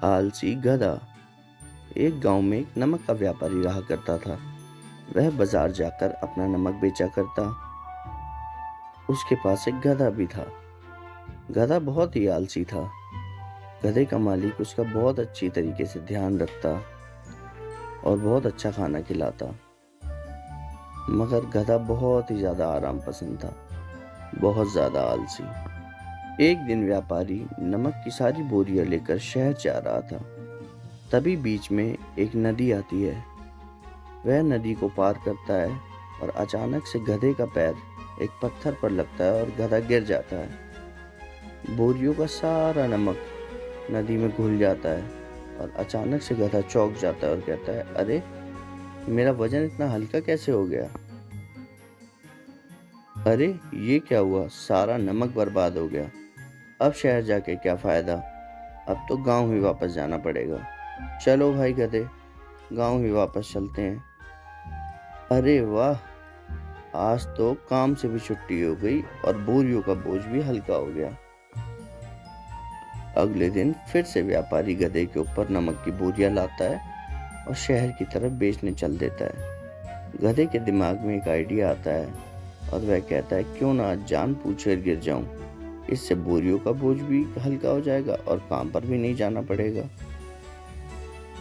आलसी गधा। एक गांव में एक नमक का व्यापारी रहा करता था। वह बाजार जाकर अपना नमक बेचा करता। उसके पास एक गधा भी था। गधा बहुत ही आलसी था। गधे का मालिक उसका बहुत अच्छी तरीके से ध्यान रखता और बहुत अच्छा खाना खिलाता। मगर गधा बहुत ही ज्यादा आराम पसंद था, बहुत ज्यादा आलसी। एक दिन व्यापारी नमक की सारी बोरियां लेकर शहर जा रहा था। तभी बीच में एक नदी आती है। वह नदी को पार करता है और अचानक से गधे का पैर एक पत्थर पर लगता है और गधा गिर जाता है। बोरियों का सारा नमक नदी में घुल जाता है और अचानक से गधा चौंक जाता है और कहता है, अरे मेरा वजन इतना हल्का कैसे हो गया? अरे ये क्या हुआ? सारा नमक बर्बाद हो गया। अब शहर जाके क्या फायदा? अब तो गांव ही वापस जाना पड़ेगा। चलो भाई गधे, गांव ही वापस चलते हैं। अरे वाह, आज तो काम से भी छुट्टी हो गई और बोरियों का बोझ भी हल्का हो गया। अगले दिन फिर से व्यापारी गधे के ऊपर नमक की बोरियां लाता है और शहर की तरफ बेचने चल देता है। गधे के दिमाग में एक आइडिया आता है और वह कहता है, क्यों ना आज जान पूछकर गिर जाऊं। इससे बोरियों का बोझ भी हल्का हो जाएगा और काम पर भी नहीं जाना पड़ेगा।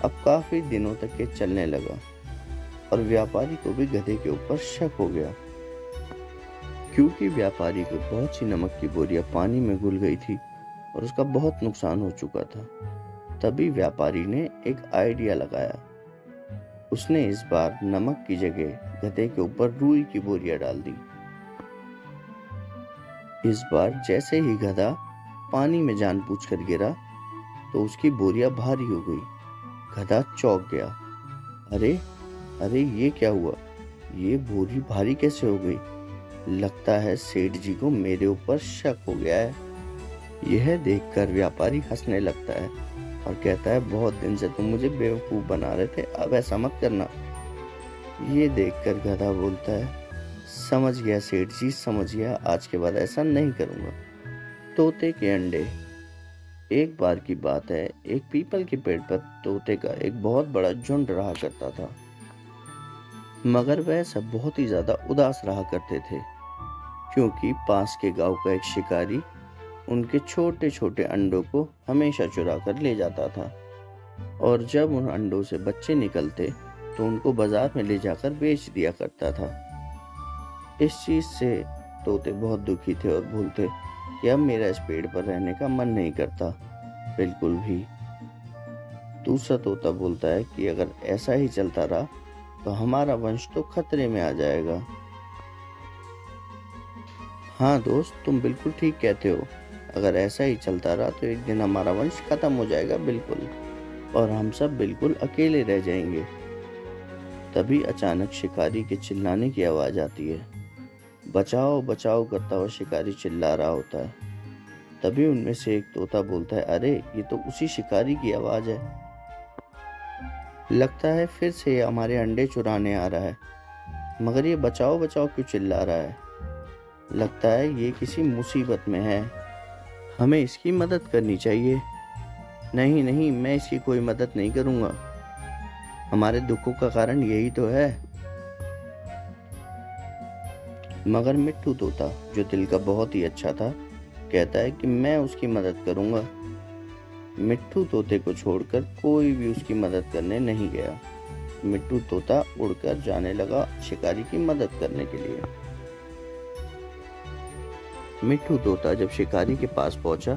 अब काफी दिनों तक ये चलने लगा और व्यापारी को भी गधे के ऊपर शक हो गया, क्योंकि व्यापारी को बहुत सी नमक की बोरियां पानी में घुल गई थी और उसका बहुत नुकसान हो चुका था। तभी व्यापारी ने एक आइडिया लगाया। उसने इस बार नमक की जगह गधे के ऊपर रुई की बोरियां डाल दी। इस बार जैसे ही गधा पानी में जानबूझकर गिरा तो उसकी बोरियां भारी हो गई। गधा चौंक गया। अरे अरे ये क्या हुआ? ये बोरी भारी कैसे हो गई? लगता है सेठ जी को मेरे ऊपर शक हो गया है। यह देखकर व्यापारी हंसने लगता है और कहता है, बहुत दिन से तुम मुझे बेवकूफ बना रहे थे, अब ऐसा मत करना। ये देखकर गधा बोलता है, समझ गया सेठ जी, समझ गया, आज के बाद ऐसा नहीं करूंगा। तोते के अंडे। एक बार की बात है, एक पीपल के पेड़ पर तोते का एक बहुत बड़ा झुंड रहा करता था। मगर वह सब बहुत ही ज्यादा उदास रहा करते थे, क्योंकि पास के गांव का एक शिकारी उनके छोटे छोटे अंडों को हमेशा चुरा कर ले जाता था और जब उन अंडों से बच्चे निकलते तो उनको बाजार में ले जाकर बेच दिया करता था। इस चीज से तोते बहुत दुखी थे और बोलते कि अब मेरा इस पेड़ पर रहने का मन नहीं करता, बिल्कुल भी। दूसरा तोता बोलता है कि अगर ऐसा ही चलता रहा तो हमारा वंश तो खतरे में आ जाएगा। हाँ दोस्त, तुम बिल्कुल ठीक कहते हो। अगर ऐसा ही चलता रहा तो एक दिन हमारा वंश खत्म हो जाएगा, बिल्कुल, और हम सब बिल्कुल अकेले रह जाएंगे। तभी अचानक शिकारी के चिल्लाने की आवाज आती है। बचाओ बचाओ करता हुआ शिकारी चिल्ला रहा होता है। तभी उनमें से एक तोता बोलता है, अरे ये तो उसी शिकारी की आवाज है। लगता है फिर से ये हमारे अंडे चुराने आ रहा है। मगर ये बचाओ बचाओ क्यों चिल्ला रहा है? लगता है ये किसी मुसीबत में है, हमें इसकी मदद करनी चाहिए। नहीं नहीं, मैं इसकी कोई मदद नहीं करूंगा, हमारे दुखों का कारण यही तो है। मगर मिट्ठू तोता, जो दिल का बहुत ही अच्छा था, कहता है कि मैं उसकी मदद करूंगा। मिट्ठू तोते को छोड़कर कोई भी उसकी मदद करने नहीं गया। मिट्ठू तोता उड़कर जाने लगा शिकारी की मदद करने के लिए। मिट्ठू तोता जब शिकारी के पास पहुंचा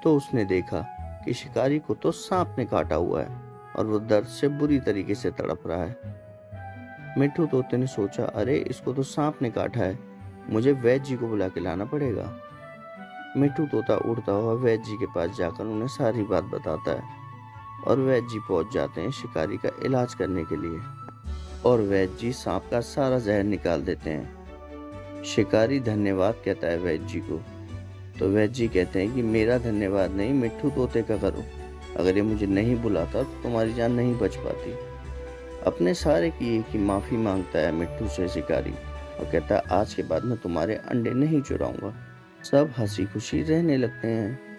तो उसने देखा कि शिकारी को तो सांप ने काटा हुआ है और वो दर्द से बुरी तरीके से तड़प रहा है। मिट्ठू तोते ने सोचा, अरे इसको तो सांप ने काटा है, मुझे वैद्य जी को बुला के लाना पड़ेगा। मिट्ठू तोता उड़ता हुआ वैद्य जी के पास जाकर उन्हें सारी बात बताता है और वैद्य जी पहुंच जाते हैं शिकारी का इलाज करने के लिए और वैद्य जी सांप का सारा जहर निकाल देते हैं। शिकारी धन्यवाद कहता है वैद्य जी को, तो वैद्य जी कहते हैं कि मेरा धन्यवाद नहीं, मिट्ठू तोते का करो। अगर ये मुझे नहीं बुलाता तो तुम्हारी जान नहीं बच पाती। अपने सारे किए की माफी मांगता है मिट्ठू से शिकारी और कहता है, आज के बाद मैं तुम्हारे अंडे नहीं चुराऊंगा। सब हंसी खुशी रहने लगते हैं।